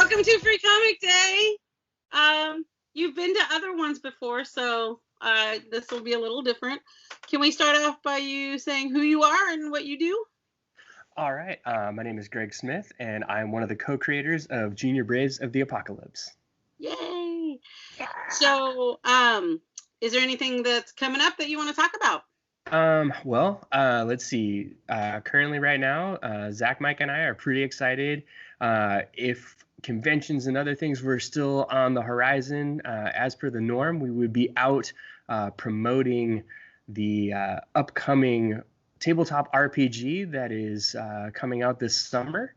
Welcome to Free Comic Day. You've been to other ones before, so this will be a little different. Can we start off by you saying who you are and what you do? All right. My name is Greg Smith, and I'm one of the co-creators of Junior Braves of the Apocalypse. Yay! So, is there anything that's coming up that you want to talk about? Let's see. Currently, right now, Zach, Mike, and I are pretty excited. If conventions and other things were still on the horizon, as per the norm, we would be out promoting the upcoming tabletop RPG that is coming out this summer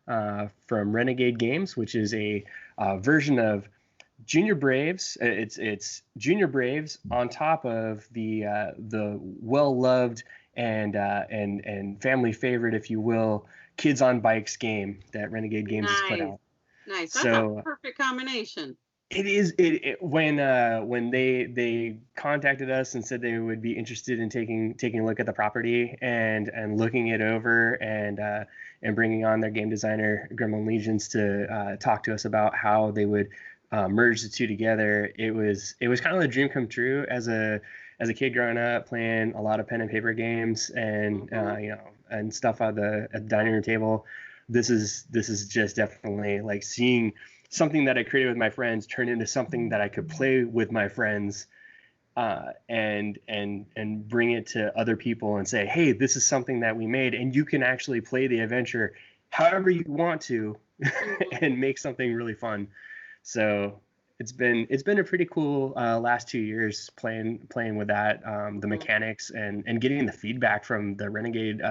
from Renegade Games, which is a version of Junior Braves. It's Junior Braves on top of the well-loved and family favorite, if you will, Kids on Bikes game that Renegade Games has put out. Nice. That's a perfect combination. It is. When they contacted us and said they would be interested in taking a look at the property and looking it over and bringing on their game designer Gremlin Legions to talk to us about how they would merge the two together. It was kind of a dream come true as a kid growing up, playing a lot of pen and paper games and and stuff at the dining room table. This is just definitely like seeing something that I created with my friends turn into something that I could play with my friends and bring it to other people and say, hey, this is something that we made and you can actually play the adventure however you want to and make something really fun. So it's been a pretty cool last 2 years playing with that, the mechanics and getting the feedback from the Renegade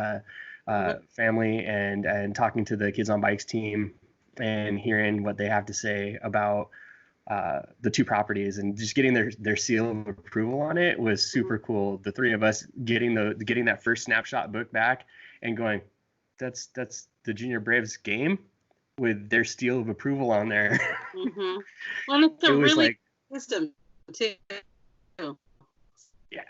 family and talking to the Kids on Bikes team and hearing what they have to say about the two properties and just getting their seal of approval on it was super cool. The three of us getting that first snapshot book back and going, that's the Junior Braves game with their seal of approval on there. Mm-hmm. Well, it's a really system too. Yeah.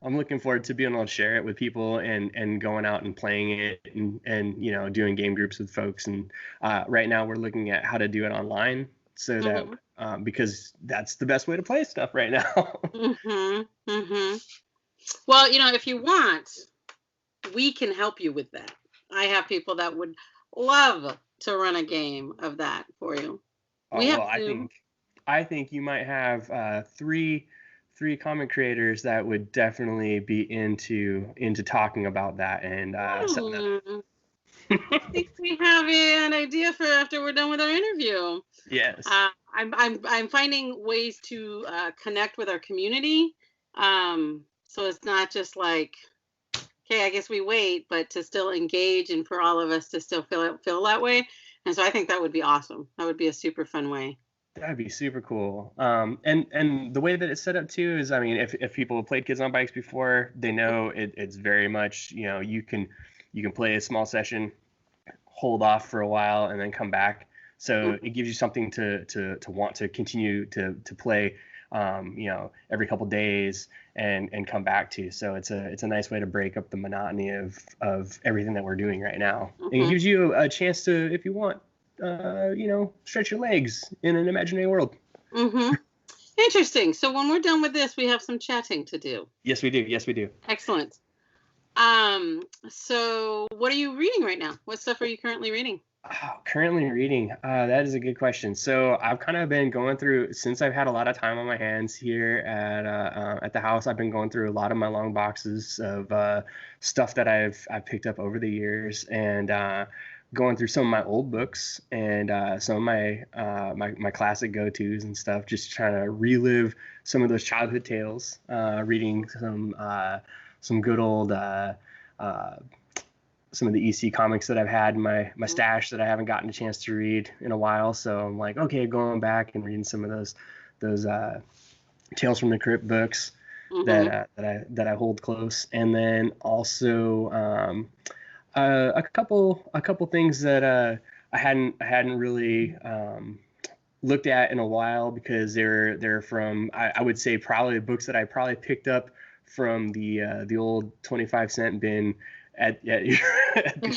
I'm looking forward to being able to share it with people and going out and playing it and doing game groups with folks. And right now we're looking at how to do it online so that because that's the best way to play stuff right now. Well, if you want, we can help you with that. I have people that would love to run a game of that for you. I think you might have three comic creators that would definitely be into talking about that and setting that up. I think we have an idea for after we're done with our interview. Yes. I'm finding ways to connect with our community. So it's not just like, okay, I guess we wait, but to still engage and for all of us to still feel that way. And so I think that would be awesome. That would be a super fun way. That'd be super cool. And the way that it's set up too is, I mean, if people have played Kids on Bikes before, they know it's very much, you can play a small session, hold off for a while, and then come back. So it gives you something to want to continue to play, every couple days and come back to. So it's a nice way to break up the monotony of everything that we're doing right now. And it gives you a chance to, if you want, stretch your legs in an imaginary world. Interesting. So when we're done with this, we have some chatting to do. Yes, we do. Excellent. So what are you reading right now? What stuff are you currently reading? Currently reading. That is a good question. So I've kind of been going through, since I've had a lot of time on my hands here at the house, I've been going through a lot of my long boxes of stuff that I've picked up over the years and going through some of my old books and some of my classic go-tos and stuff, just trying to relive some of those childhood tales, reading some good old some of the EC comics that I've had in my stash that I haven't gotten a chance to read in a while. So I'm like, okay, going back and reading some of those Tales from the Crypt books that I hold close, and then also a couple things that I hadn't really looked at in a while because they're from I would say probably books that I probably picked up from the old 25-cent bin at the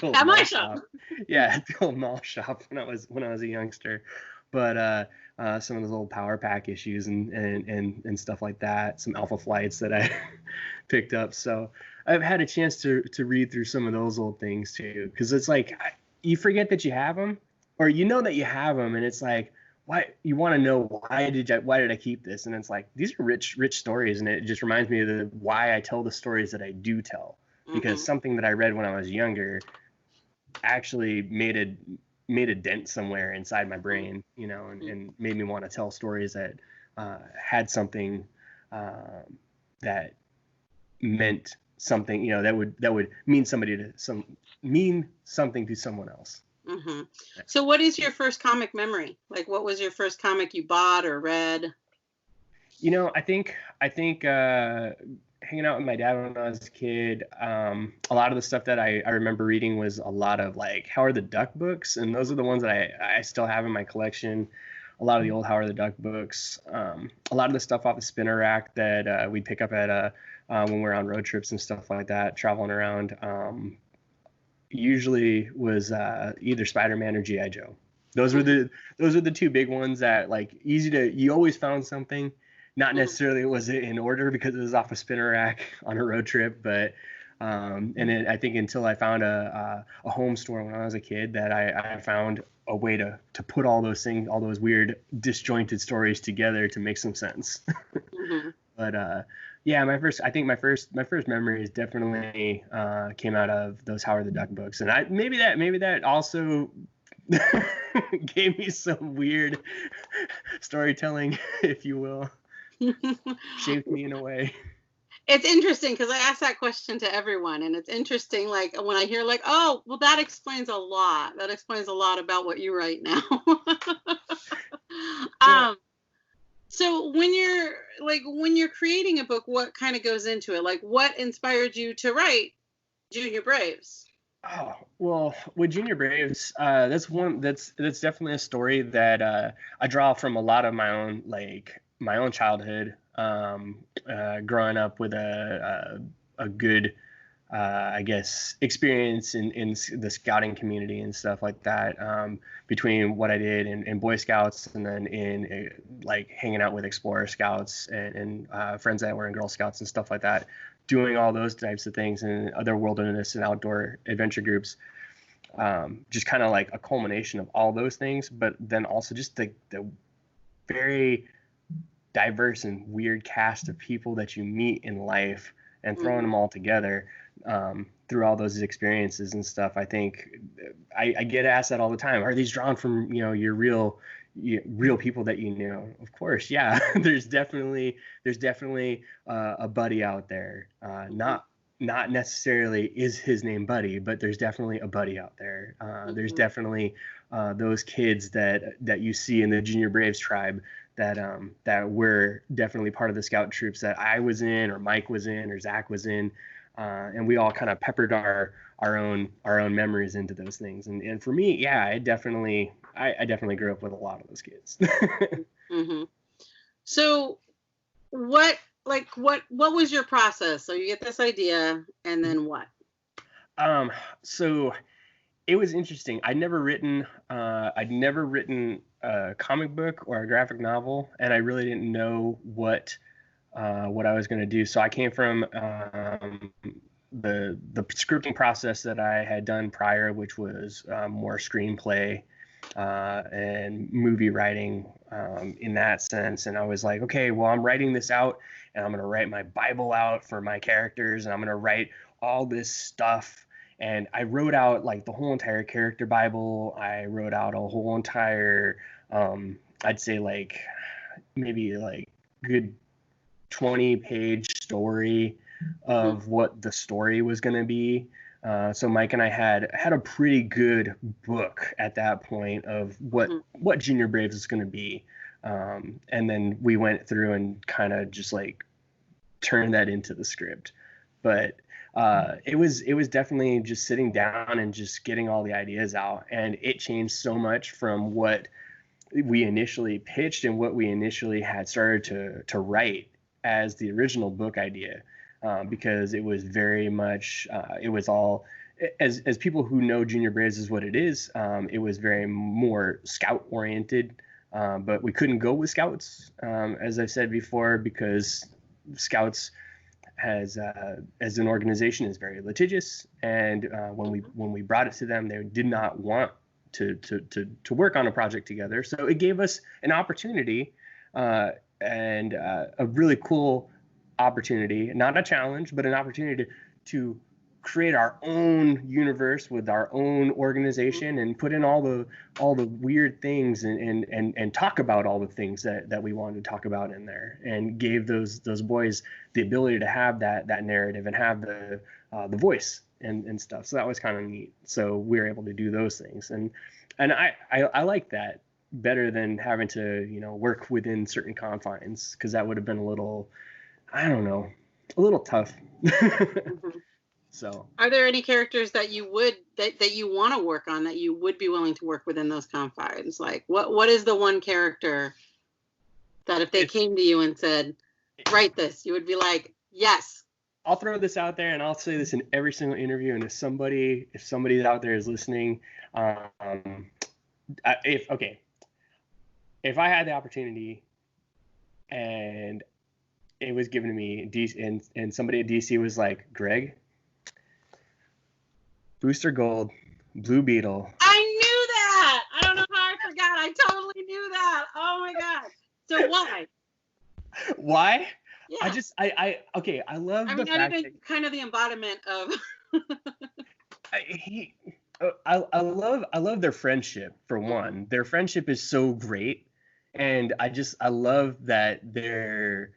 old At my mall shop. Yeah, at the old mall shop when I was a youngster. But some of those old power pack issues and stuff like that, some Alpha Flights that I picked up. So I've had a chance to read ththrough some of those old things too, because it's like you forget that you have them, or you know that you have them, and it's like, why you want to know why did I keep this? And it's like, these are rich stories, and it just reminds me of why I tell the stories that I do tell, because something that I read when I was younger actually made a dent somewhere inside my brain, you know, and made me want to tell stories that had something that meant something, you know, that would mean something to someone else. Mm-hmm. So what is your first comic memory? Like, what was your first comic you bought or read? You know, I think hanging out with my dad when I was a kid, a lot of the stuff that I remember reading was a lot of like Howard the Duck books, and those are the ones that I still have in my collection. A lot of the old Howard the Duck books, a lot of the stuff off the spinner rack that we'd pick up at when we're on road trips and stuff like that, traveling around. Usually was either Spider-Man or G.I. Joe. Those were the two big ones that, like, you always found something. Not necessarily was it in order because it was off a spinner rack on a road trip, but and then I think until I found a home store when I was a kid that I found a way to put all those things, all those weird disjointed stories together to make some sense. But yeah, my first memory is definitely came out of those Howard the Duck books, and maybe that also gave me some weird storytelling, if you will. Shaped me in a way. It's interesting because I ask that question to everyone, and it's interesting, like, when I hear, like, oh, well, that explains a lot. That explains a lot about what you write now. Yeah. So when you're creating a book, what kind of goes into it? Like, what inspired you to write Junior Braves? Oh, well, with Junior Braves, that's definitely a story that I draw from a lot of my own childhood, growing up with a good, I guess, experience in the scouting community and stuff like that, between what I did in Boy Scouts and then in like hanging out with Explorer Scouts and friends that were in Girl Scouts and stuff like that, doing all those types of things and other wilderness and outdoor adventure groups. Just kind of like a culmination of all those things, but then also just the very diverse and weird cast of people that you meet in life, and throwing them all together through all those experiences and stuff. I think I get asked that all the time. Are these drawn from, you know, your real people that you know? Of course, yeah. There's definitely a Buddy out there. Not necessarily is his name Buddy, but there's definitely a Buddy out there. There's definitely those kids that you see in the Junior Braves tribe that were definitely part of the scout troops that I was in, or Mike was in, or Zach was in, and we all kind of peppered our own memories into those things. And for me, yeah, I definitely grew up with a lot of those kids. So what was your process? So you get this idea, and then what? So it was interesting. I'd never written a comic book or a graphic novel, and I really didn't know what I was going to do. So I came from the scripting process that I had done prior, which was more screenplay and movie writing in that sense. And I was like, okay, well, I'm writing this out, and I'm going to write my Bible out for my characters, and I'm going to write all this stuff. And I wrote out like the whole entire character Bible. I wrote out a whole entire, I'd say like maybe like good 20-page story of what the story was going to be. So Mike and I had a pretty good book at that point of what Junior Braves is going to be. And then we went through and kind of just like turned that into the script. But it was definitely just sitting down and just getting all the ideas out, and it changed so much from what we initially pitched and what we initially had started to write as the original book idea. because it was very much, it was all, as people who know Junior Braves is what it is, it was very more scout oriented, but we couldn't go with scouts, as I've said before, because scouts as an organization is very litigious, and when we brought it to them, they did not want to work on a project together. So it gave us an opportunity, and a really cool opportunity, not a challenge, but an opportunity to create our own universe with our own organization and put in all the weird things and talk about all the things that we wanted to talk about in there, and gave those boys the ability to have that narrative and have the voice and stuff. So that was kind of neat. So we were able to do those things, and I like that better than having to, work within certain confines, because that would have been a little, I don't know, a little tough. So, are there any characters that you would that you want to work on, that you would be willing to work within those confines? Like, what is the one character that if they came to you and said, write this, you would be like, yes? I'll throw this out there, and I'll say this in every single interview. And if somebody out there is listening, if I had the opportunity and it was given to me, and somebody at DC was like, Greg, Booster Gold, Blue Beetle. I knew that. I don't know how I forgot. I totally knew that. Oh my God. So why? Why? Yeah. I love the fact that kind of the embodiment of. I love their friendship, for one. Their friendship is so great, and I love that they're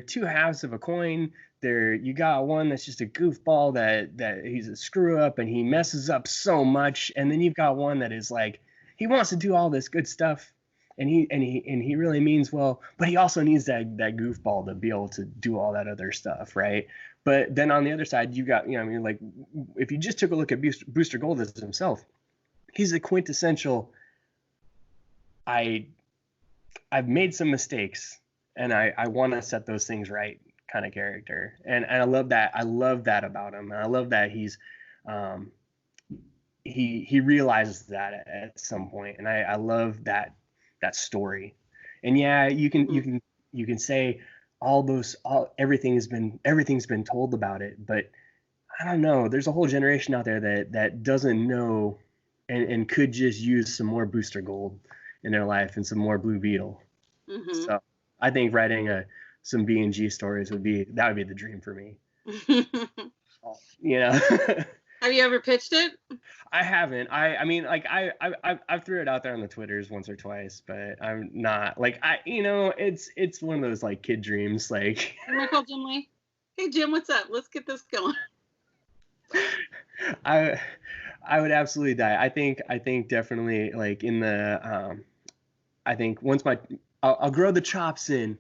two halves of a coin. You got one that's just a goofball that he's a screw up and he messes up so much, and then you've got one that is like, he wants to do all this good stuff, and he really means well, but he also needs that goofball to be able to do all that other stuff, right? But then on the other side, you got, like, if you just took a look at Booster Gold as himself, he's a quintessential, I've made some mistakes and I want to set those things right kind of character. And I love that. I love that about him. And I love that he's, he realizes that at some point. And I love that story. And yeah, you can say everything's been told about it, but I don't know. There's a whole generation out there that doesn't know and could just use some more Booster Gold in their life and some more Blue Beetle. Mm-hmm. So I think writing some B&G stories would be the dream for me. Have you ever pitched it? I haven't. I mean, like, I threw it out there on the Twitters once or twice, but I'm not, like, it's one of those, like, kid dreams, like. I'm gonna call Jim Lee. Hey Jim, what's up? Let's get this going. I would absolutely die. I think definitely, like, in the I think once I'll grow the chops in,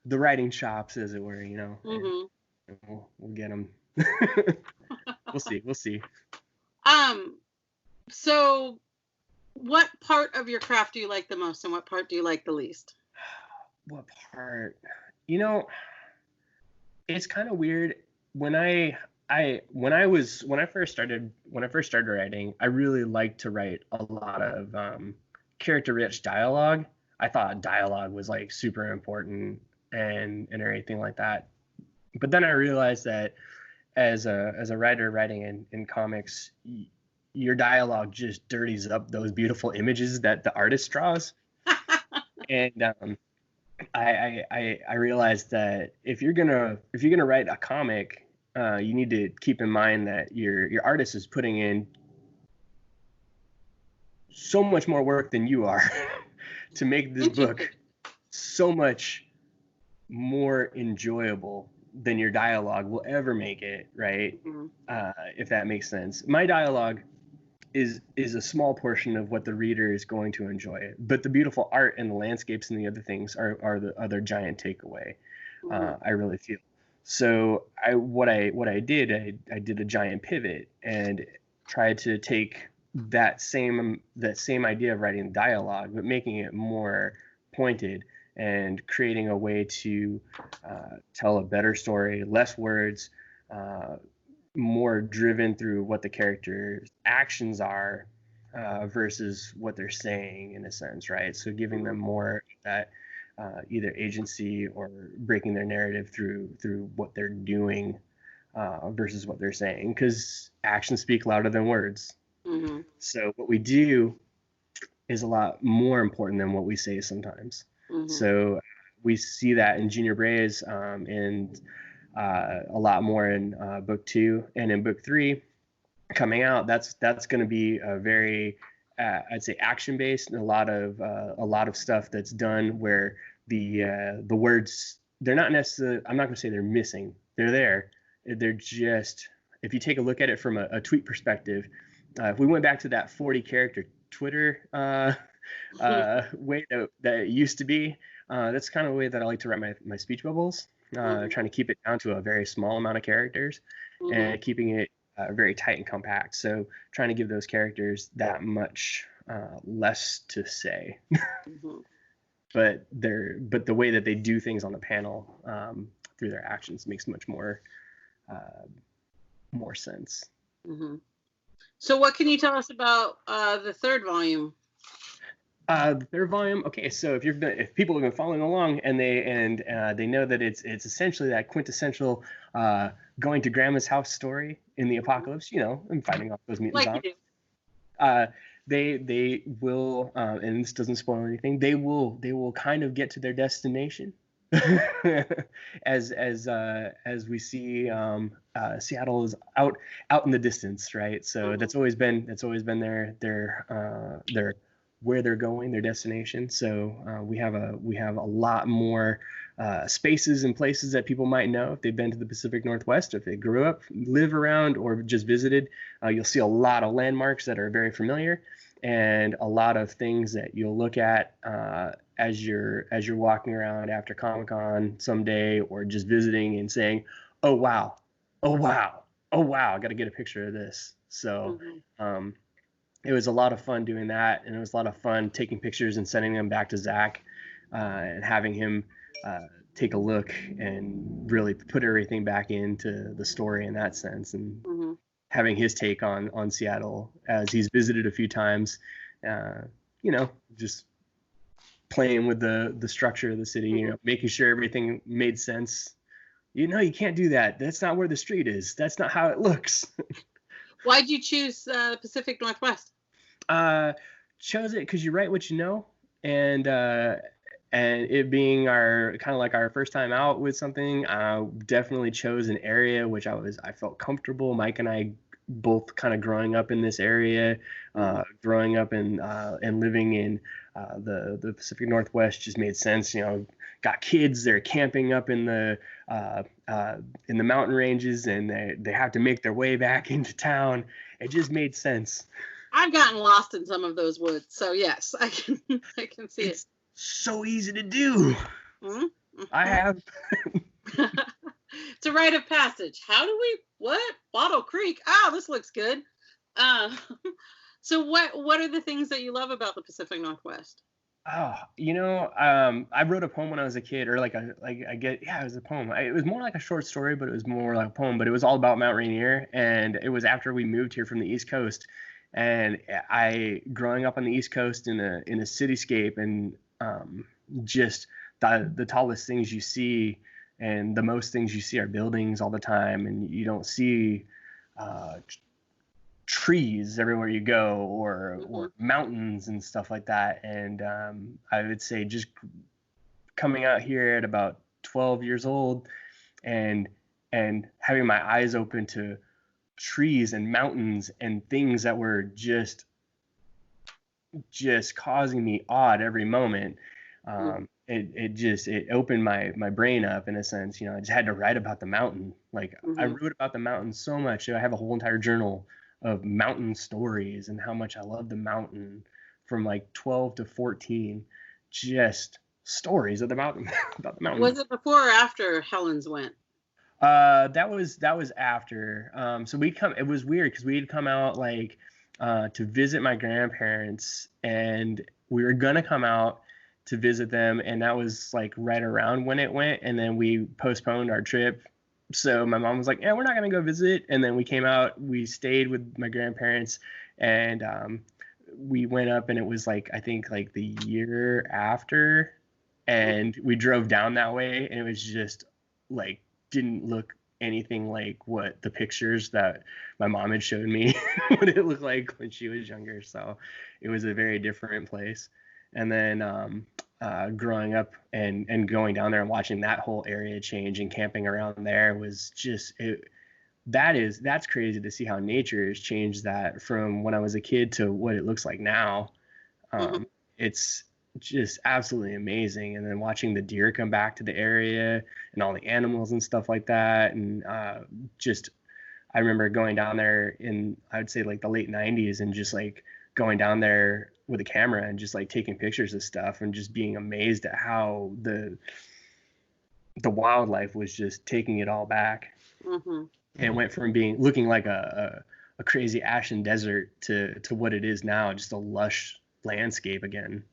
the writing chops, as it were, Mm-hmm. And we'll get them. We'll see. So what part of your craft do you like the most, and what part do you like the least? What part? It's kind of weird. When I first started writing, I really liked to write a lot of character-rich dialogue. I thought dialogue was, like, super important and everything like that. But then I realized that as a writer writing in comics, your dialogue just dirties up those beautiful images that the artist draws. And I realized that if you're gonna write a comic, you need to keep in mind that your artist is putting in so much more work than you are to make this book so much more enjoyable than your dialogue will ever make it, right? Mm-hmm. If that makes sense. My dialogue is a small portion of what the reader is going to enjoy, but the beautiful art and the landscapes and the other things are the other giant takeaway. Mm-hmm. I really feel. So I did a giant pivot and tried to take that same idea of writing dialogue, but making it more pointed and creating a way to tell a better story, less words, more driven through what the character's actions are versus what they're saying, in a sense, right? So giving them more that either agency or breaking their narrative through what they're doing versus what they're saying, because actions speak louder than words. Mm-hmm. So what we do is a lot more important than what we say sometimes. Mm-hmm. So we see that in Junior Braves and a lot more in book 2, and in book 3 coming out. That's going to be a very I'd say action based, and a lot of stuff that's done where the words, they're not necessarily, I'm not going to say they're missing. They're there. They're just, if you take a look at it from a tweet perspective, if we went back to that 40 character Twitter way that it used to be, that's kind of the way that I like to write my speech bubbles, trying to keep it down to a very small amount of characters and keeping it very tight and compact. So trying to give those characters that much less to say. But the way that they do things on the panel through their actions makes much more sense. So what can you tell us about the third volume? The third volume. Okay, so if people have been following along and they know that it's essentially that quintessential going to grandma's house story in the apocalypse, and fighting off those mutant zombies. They will, and this doesn't spoil anything, they will kind of get to their destination as we see Seattle is out in the distance, right? So that's always been their where they're going, their destination. So we have a lot more spaces and places that people might know if they've been to the Pacific Northwest, if they grew up, live around, or just visited. You'll see a lot of landmarks that are very familiar, and a lot of things that you'll look at as you're walking around after Comic-Con someday, or just visiting and saying, oh wow, I got to get a picture of this. So it was a lot of fun doing that, and it was a lot of fun taking pictures and sending them back to Zach and having him take a look and really put everything back into the story in that sense, and having his take on Seattle as he's visited a few times, just playing with the structure of the city, making sure everything made sense. You can't do that. That's not where the street is. That's not how it looks. Why'd you choose Pacific Northwest? Chose it because you write what you know, and it being our kind of like our first time out with something, definitely chose an area which I felt comfortable. Mike and I both kind of growing up in this area, growing up and living in the Pacific Northwest just made sense. Got kids, they're camping up in the mountain ranges, and they have to make their way back into town. It just made sense. I've gotten lost in some of those woods, so yes, I can see it's so easy to do. I have. It's a rite of passage. How do we? What? Bottle Creek. This looks good. So what are the things that you love about the Pacific Northwest? I wrote a poem when I was a kid, or it was a poem. It was more like a short story, but it was more like a poem. But it was all about Mount Rainier, and it was after we moved here from the East Coast. And growing up on the East Coast in a cityscape, and just the tallest things you see and the most things you see are buildings all the time, and you don't see trees everywhere you go, or mountains and stuff like that. And I would say just coming out here at about 12 years old and having my eyes open to trees and mountains and things that were just causing me awe at every moment. It opened my brain up in a sense. I just had to write about the mountain. I wrote about the mountain so much. I have a whole entire journal of mountain stories and how much I love the mountain from 12 to 14. Just stories of the mountain. About the mountain. Was it before or after Helen's went? That was after. So it was weird because we had come out to visit my grandparents, and we were gonna come out to visit them, and that was like right around when it went, and then we postponed our trip. So my mom was like, yeah, we're not gonna go visit. And then we came out, we stayed with my grandparents, and we went up, and it was like, I think like the year after, and we drove down that way, and it was just like, didn't look anything like what the pictures that my mom had showed me what it looked like when she was younger. So it was a very different place. And then growing up and going down there and watching that whole area change and camping around there was just that's crazy to see how nature has changed that from when I was a kid to what it looks like now. It's just absolutely amazing. And then watching the deer come back to the area and all the animals and stuff like that. And I remember going down there in, I would say like the late 90s, and just like going down there with a camera and just like taking pictures of stuff and just being amazed at how the wildlife was just taking it all back. And it went from looking like a crazy ashen desert to what it is now, just a lush landscape again.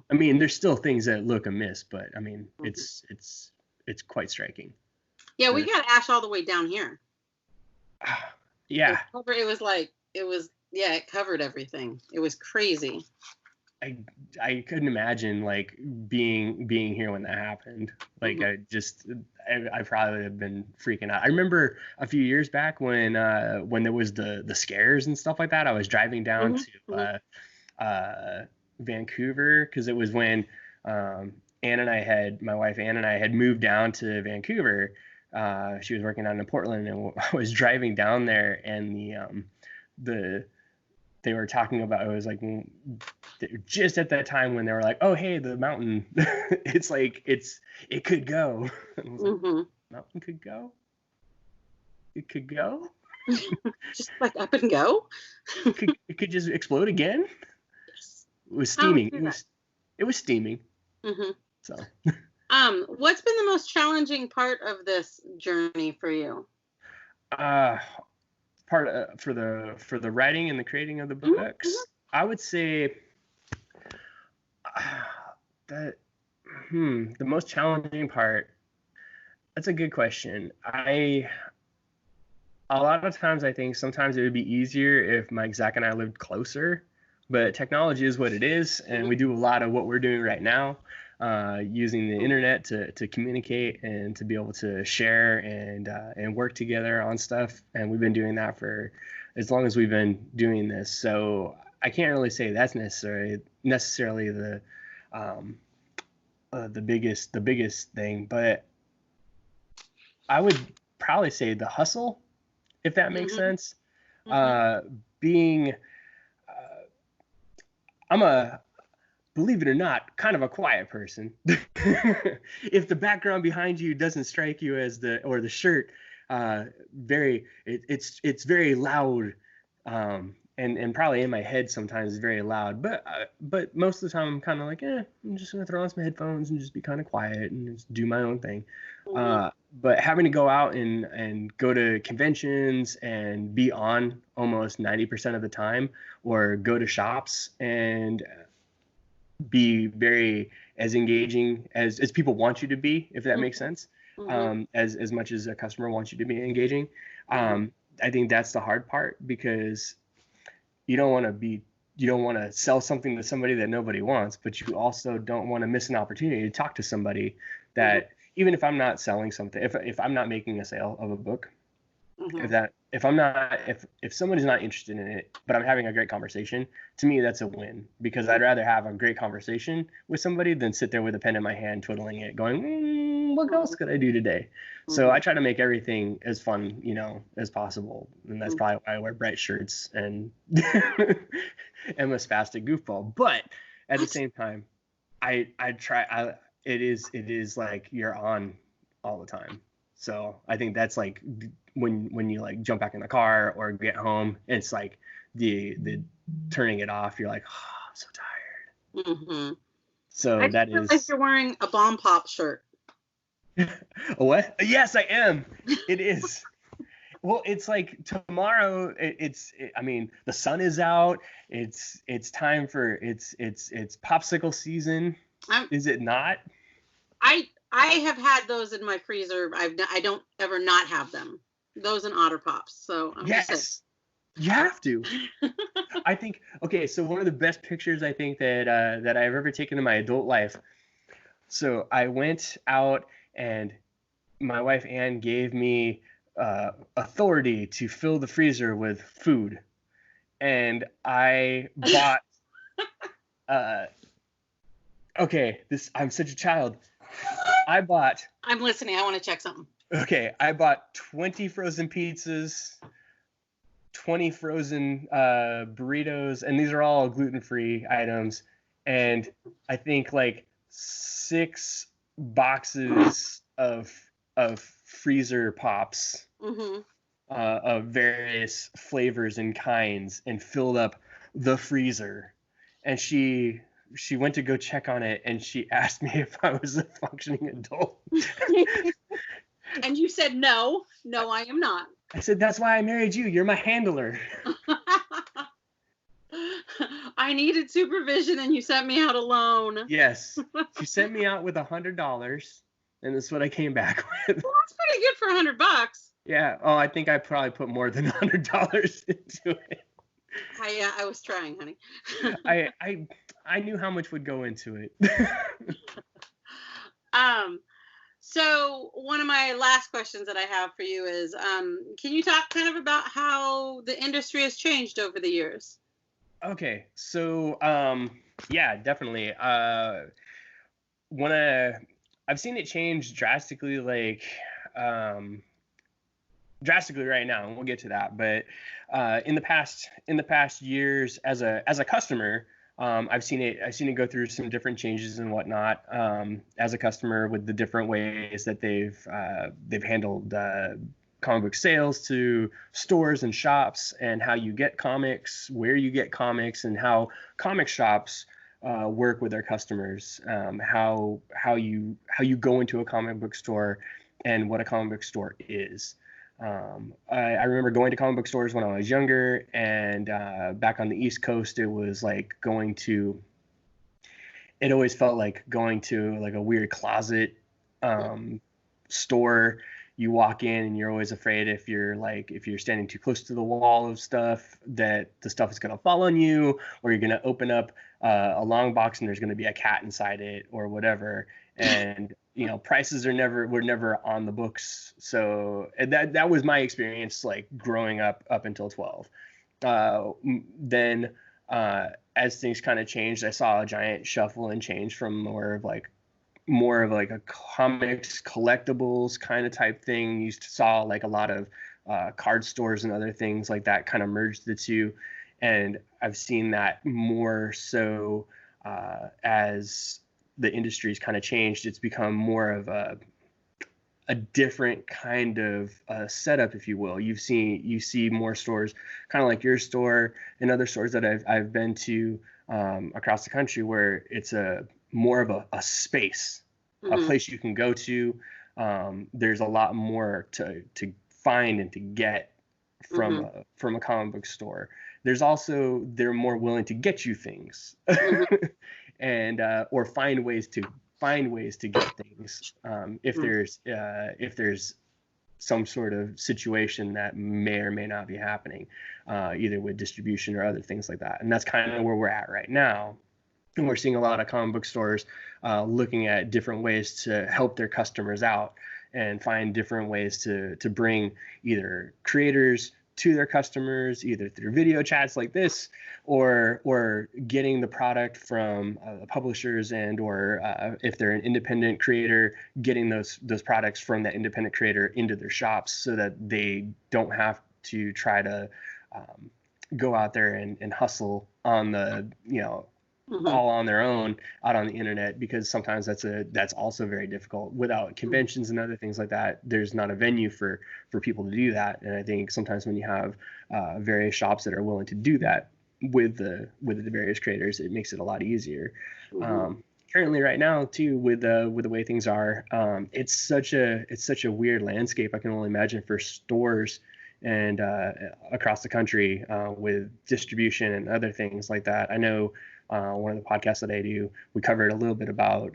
I mean, there's still things that look amiss, but I mean, it's quite striking. Yeah, we got ash all the way down here. Yeah. It covered everything. It was crazy. I couldn't imagine like being here when that happened. Like I probably have been freaking out. I remember a few years back when there was the scares and stuff like that. I was driving down to Vancouver, because it was when my wife Ann and I had moved down to Vancouver. She was working out in Portland, and I was driving down there, and they were talking about, it was like just at that time when they were like, oh hey, the mountain, it's like it could go. I was like, mountain could go? It could go? Just like up and go? It could just explode again? It was steaming. It was steaming. So. What's been the most challenging part of this journey for you? For the writing and the creating of the books, I would say that the most challenging part. That's a good question. A lot of times I think sometimes it would be easier if Zach and I lived closer. But technology is what it is, and we do a lot of what we're doing right now, using the internet to communicate and to be able to share and work together on stuff. And we've been doing that for as long as we've been doing this. So I can't really say that's necessarily the biggest thing, but I would probably say the hustle, if that makes sense. I'm believe it or not, kind of a quiet person. If the background behind you doesn't strike you as the shirt, it's very loud, and probably in my head sometimes it's very loud. But most of the time I'm kind of like, I'm just gonna throw on some headphones and just be kind of quiet and just do my own thing. But having to go out and go to conventions and be on almost 90% of the time, or go to shops and be very as engaging as people want you to be, if that makes sense, as much as a customer wants you to be engaging. I think that's the hard part, because you don't want to sell something to somebody that nobody wants, but you also don't want to miss an opportunity to talk to somebody that, even if I'm not selling something, if I'm not making a sale of a book, if somebody's not interested in it, but I'm having a great conversation, to me that's a win, because I'd rather have a great conversation with somebody than sit there with a pen in my hand twiddling it going, what else could I do today? So I try to make everything as fun, as possible, and that's probably why I wear bright shirts and am a spastic goofball. But at the same time, it is like you're on all the time. So I think that's like when you like jump back in the car or get home, it's like the turning it off. You're like, oh, I'm so tired. So I just realized you're wearing a Bomb Pop shirt. What? Yes, I am. It is. Well, it's like tomorrow. I mean, the sun is out. It's time for it's Popsicle season. Is it not? I have had those in my freezer. I don't ever not have them. Those and Otter Pops. So I'm just saying. You have to. I think, okay, so one of the best pictures I think that I've ever taken in my adult life. So I went out and my wife Ann gave me authority to fill the freezer with food, and I bought. Okay, I'm such a child. I'm listening. I want to check something. Okay, I bought 20 frozen pizzas, 20 frozen burritos, and these are all gluten-free items, and I think like 6 boxes of freezer pops of various flavors and kinds, and filled up the freezer. And she went to go check on it, and she asked me if I was a functioning adult. And you said no, I am not. I said, that's why I married you. You're my handler. I needed supervision, and you sent me out alone. Yes. You sent me out with $100, and that's what I came back with. Well, that's pretty good for $100. Yeah. Oh, I think I probably put more than $100 into it. I was trying, honey. I knew how much would go into it. So one of my last questions that I have for you is, can you talk kind of about how the industry has changed over the years? Okay, so yeah, definitely. I've seen it change drastically, like drastically right now, and we'll get to that. But in the past years, as a customer, I've seen it go through some different changes and whatnot. As a customer, with the different ways that they've handled comic book sales to stores and shops, and how you get comics, where you get comics, and how comic shops work with their customers. How you go into a comic book store, and what a comic book store is. I remember going to comic book stores when I was younger, and back on the East Coast, it was like it always felt like going to like a weird closet store. You walk in and you're always afraid if you're standing too close to the wall of stuff, that the stuff is going to fall on you, or you're going to open up a long box and there's going to be a cat inside it or whatever. And prices were never on the books. So that was my experience, like growing up until 12. Then as things kind of changed, I saw a giant shuffle and change from more of like a comics collectibles kind of type thing. You saw like a lot of card stores and other things like that kind of merged the two. And I've seen that more so as the industry's kind of changed. It's become more of a different kind of setup, if you will. You see more stores, kind of like your store and other stores that I've been to across the country, where it's more of a space, a place you can go to. There's a lot more to find and to get from a comic book store. There's also, they're more willing to get you things and or find ways to get things if there's some sort of situation that may or may not be happening, either with distribution or other things like that. And that's kind of where we're at right now. And we're seeing a lot of comic book stores looking at different ways to help their customers out and find different ways to bring either creators to their customers, either through video chats like this, or getting the product from publishers, and or if they're an independent creator, getting those products from that independent creator into their shops, so that they don't have to try to go out there and hustle on the all on their own out on the internet, because sometimes that's also very difficult. Without conventions and other things like that, there's not a venue for people to do that. And I think sometimes when you have various shops that are willing to do that with the various creators, it makes it a lot easier. Currently right now too, with the way things are, it's such a weird landscape. I can only imagine for stores and across the country with distribution and other things like that. I know one of the podcasts that I do, we covered a little bit about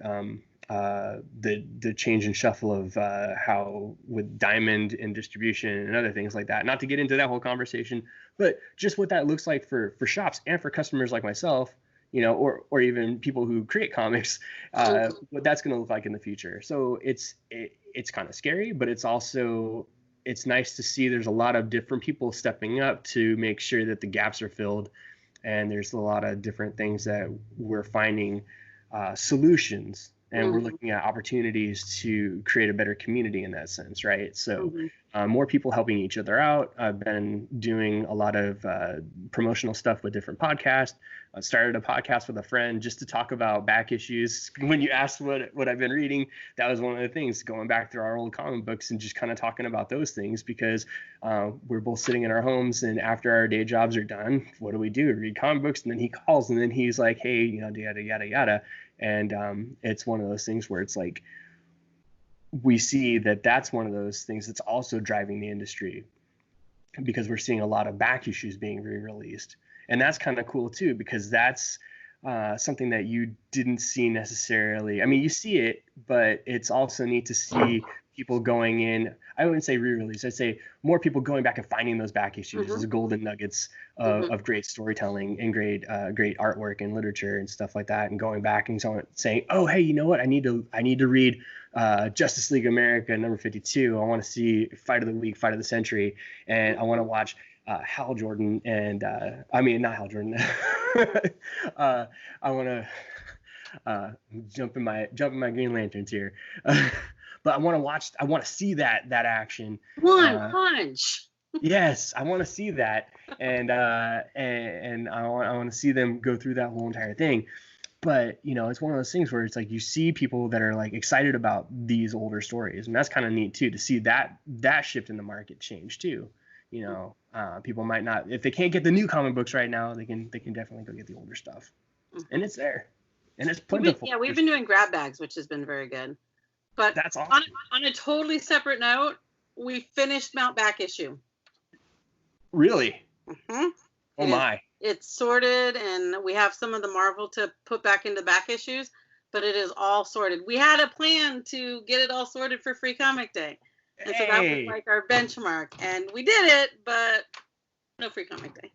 the change and shuffle of how with diamond and distribution and other things like that. Not to get into that whole conversation, but just what that looks like for shops and for customers like myself, or even people who create comics, what that's going to look like in the future. So it's kind of scary, but it's nice to see there's a lot of different people stepping up to make sure that the gaps are filled. And there's a lot of different things that we're finding solutions, and we're looking at opportunities to create a better community in that sense, right? So more people helping each other out. I've been doing a lot of promotional stuff with different podcasts. I started a podcast with a friend just to talk about back issues. When you asked what I've been reading, that was one of the things, going back through our old comic books and just kind of talking about those things, because we're both sitting in our homes, and after our day jobs are done, what do? Read comic books. And then he calls, and then he's like, hey, yada, yada, yada. And it's one of those things where it's like, we see that that's one of those things that's also driving the industry, because we're seeing a lot of back issues being re-released. And that's kind of cool too, because that's something that you didn't see necessarily. I mean, you see it, but it's also neat to see people going in. I wouldn't say re-release. I'd say more people going back and finding those back issues as golden nuggets of great storytelling and great artwork and literature and stuff like that, and going back and saying, oh, hey, you know what? I need to read Justice League America number 52. I want to see Fight of the Week, Fight of the Century, and I want to watch Hal Jordan and not Hal Jordan. I want to jump in my Green Lanterns here. But I want to see that action. Punch. Yes, I want to see that, and I want to see them go through that whole entire thing. But it's one of those things where it's like you see people that are like excited about these older stories, and that's kind of neat too, to see that shift in the market change too. People might not, if they can't get the new comic books right now, they can definitely go get the older stuff, and it's there, and it's plentiful. We've been doing grab bags, which has been very good. But that's awesome. On a totally separate note, we finished Mount Back issue. Really? Mm-hmm. Oh my! It's sorted, and we have some of the Marvel to put back into back issues, but it is all sorted. We had a plan to get it all sorted for Free Comic Day, and so that was like our benchmark, and we did it, but no Free Comic Day.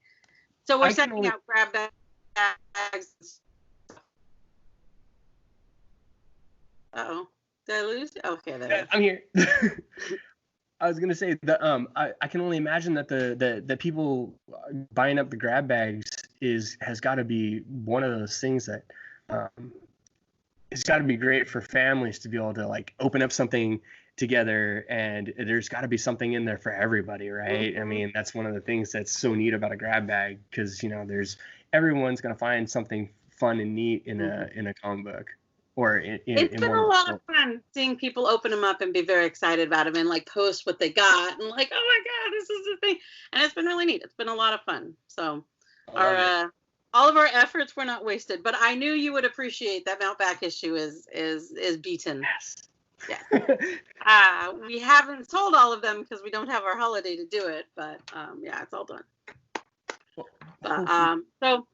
So we're sending out grab bags. Uh-oh. Did I lose? Okay, there. I'm here. I was gonna say that I can only imagine that the people buying up the grab bags has got to be one of those things that it's got to be great for families to be able to like open up something together, and there's got to be something in there for everybody, right? Mm-hmm. I mean, that's one of the things that's so neat about a grab bag, because everyone's gonna find something fun and neat in a comic book. It's been a lot of fun seeing people open them up and be very excited about them and like post what they got and like, oh my God, this is the thing. And it's been really neat. It's been a lot of fun. So all of our efforts were not wasted, but I knew you would appreciate that Mount Back issue is beaten. Yes. Yeah. We haven't sold all of them because we don't have our holiday to do it, but it's all done. So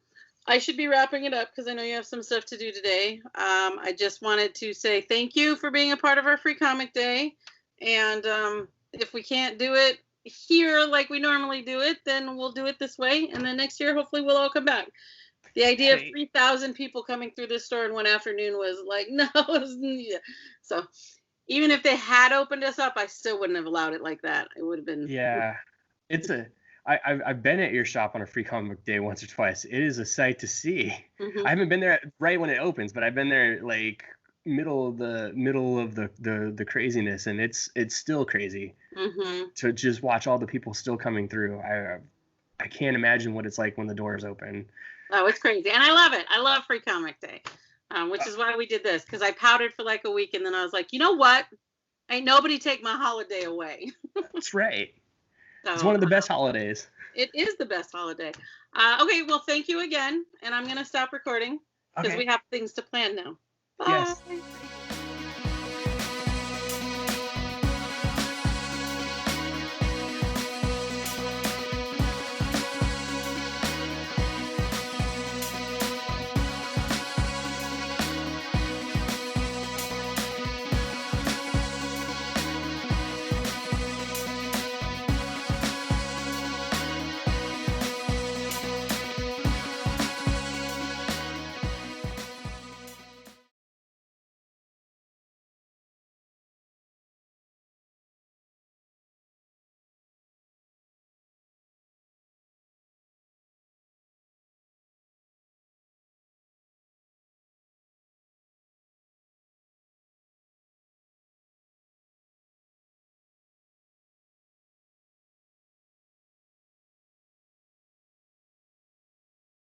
I should be wrapping it up because I know you have some stuff to do today. I just wanted to say thank you for being a part of our Free Comic Day. And if we can't do it here like we normally do it, then we'll do it this way. And then next year, hopefully, we'll all come back. The idea of 3,000 people coming through this store in one afternoon was like, no. So even if they had opened us up, I still wouldn't have allowed it like that. It would have been. Yeah, I've been at your shop on a Free Comic Book Day once or twice. It is a sight to see. Mm-hmm. I haven't been there right when it opens, but I've been there like middle of the craziness, and it's still crazy to just watch all the people still coming through. I can't imagine what it's like when the doors open. Oh, it's crazy, and I love it. I love Free Comic Day, which is why we did this, because I powdered for like a week, and then I was like, you know what? Ain't nobody take my holiday away. That's right. So, it's one of the best holidays. It is the best holiday. Okay, well, thank you again, and I'm going to stop recording because we have things to plan now. Bye. Yes.